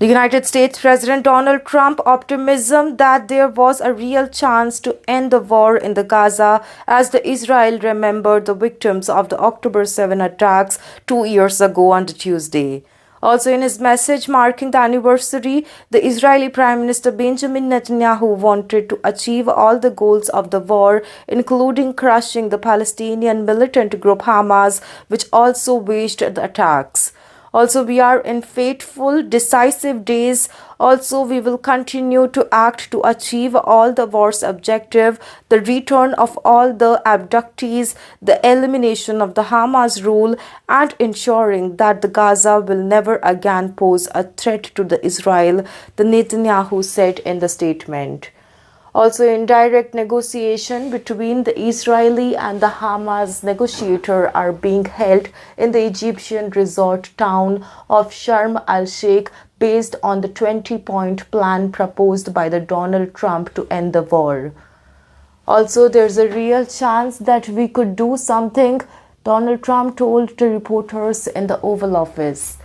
The United States President Donald Trump optimism that there was a real chance to end the war in the Gaza as the Israel remembered the victims of the October 7 attacks 2 years ago on Tuesday. Also, in his message marking the anniversary, the Israeli Prime Minister Benjamin Netanyahu wanted to achieve all the goals of the war, including crushing the Palestinian militant group Hamas, which also waged the attacks. Also, we are in fateful, decisive days. Also, we will continue to act to achieve all the war's objective, the return of all the abductees, the elimination of the Hamas rule, and ensuring that the Gaza will never again pose a threat to the Israel, the Netanyahu said in the statement. Also, indirect negotiation between the Israeli and the Hamas negotiator are being held in the Egyptian resort town of Sharm el-Sheikh based on the 20-point plan proposed by the Donald Trump to end the war. Also, there's a real chance that we could do something, Donald Trump told to reporters in the Oval Office,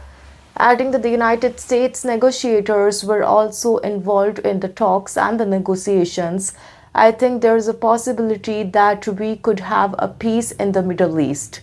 adding that the United States negotiators were also involved in the talks and the negotiations. I think there is a possibility that we could have a peace in the Middle East.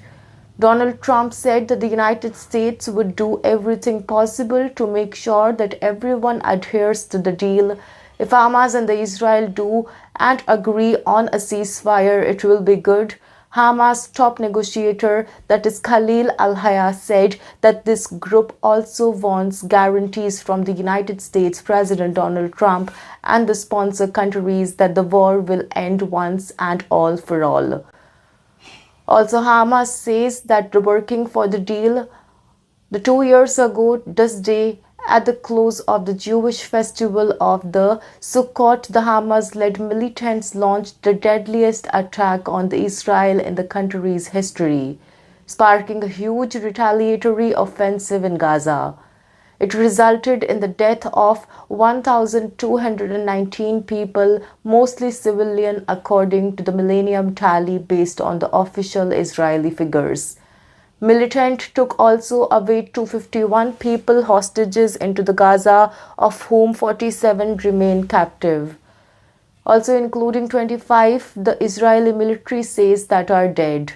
Donald Trump said that the United States would do everything possible to make sure that everyone adheres to the deal. If Hamas and the Israel do and agree on a ceasefire, it will be good. Hamas top negotiator, that is Khalil al-Hayya, said that this group also wants guarantees from the United States President Donald Trump and the sponsor countries that the war will end once and all for all. Also, Hamas says that working for the deal, the 2 years ago this day, at the close of the Jewish festival of the Sukkot, the Hamas-led militants launched the deadliest attack on the Israel in the country's history, sparking a huge retaliatory offensive in Gaza. It resulted in the death of 1,219 people, mostly civilian, according to the Millennium Tally based on the official Israeli figures. Militant took also away 251 people hostages into the Gaza, of whom 47 remain captive. Also including 25, the Israeli military says that are dead.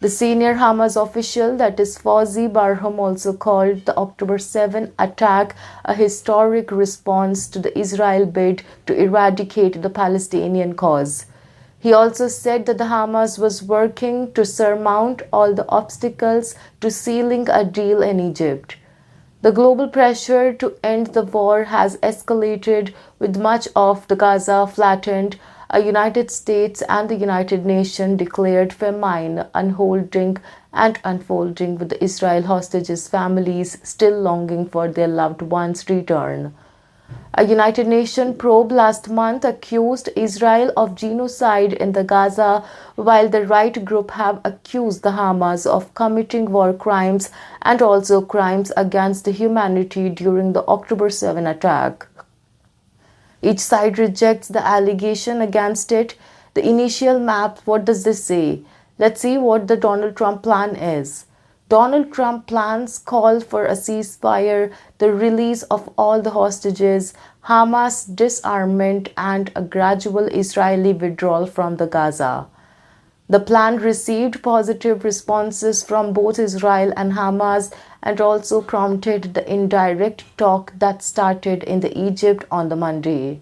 The senior Hamas official, that is Fawzi Barham, also called the October 7 attack a historic response to the Israel bid to eradicate the Palestinian cause. He also said that the Hamas was working to surmount all the obstacles to sealing a deal in Egypt. The global pressure to end the war has escalated, with much of the Gaza flattened. A United States and the United Nations declared famine unfolding, with the Israel hostages' families still longing for their loved ones' return. A United Nations probe last month accused Israel of genocide in the Gaza, while the right group have accused the Hamas of committing war crimes and also crimes against humanity during the October 7 attack. Each side rejects the allegation against it. The initial map, what does this say? Let's see what the Donald Trump plan is. Donald Trump plans call for a ceasefire, the release of all the hostages, Hamas disarmament, and a gradual Israeli withdrawal from the Gaza. The plan received positive responses from both Israel and Hamas and also prompted the indirect talk that started in the Egypt on the Monday.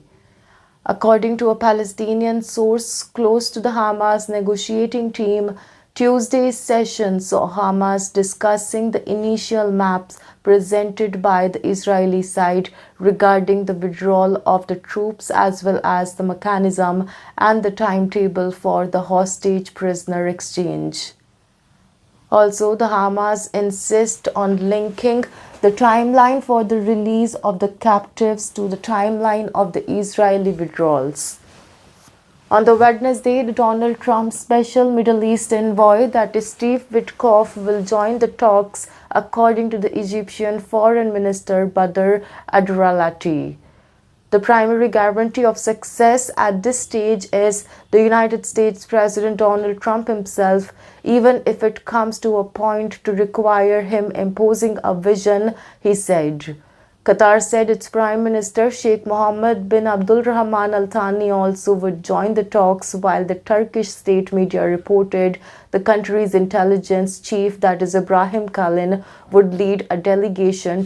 According to a Palestinian source close to the Hamas negotiating team, Tuesday's session saw Hamas discussing the initial maps presented by the Israeli side regarding the withdrawal of the troops as well as the mechanism and the timetable for the hostage-prisoner exchange. Also, the Hamas insist on linking the timeline for the release of the captives to the timeline of the Israeli withdrawals. On the Wednesday, the Donald Trump special Middle East envoy, that is Steve Witkoff, will join the talks, according to the Egyptian Foreign Minister Badr Abdelatty. The primary guarantee of success at this stage is the United States President Donald Trump himself, even if it comes to a point to require him imposing a vision, he said. Qatar said its Prime Minister Sheikh Mohammed bin Abdul Rahman Al Thani also would join the talks, while the Turkish state media reported the country's intelligence chief, that is Ibrahim Kalin, would lead a delegation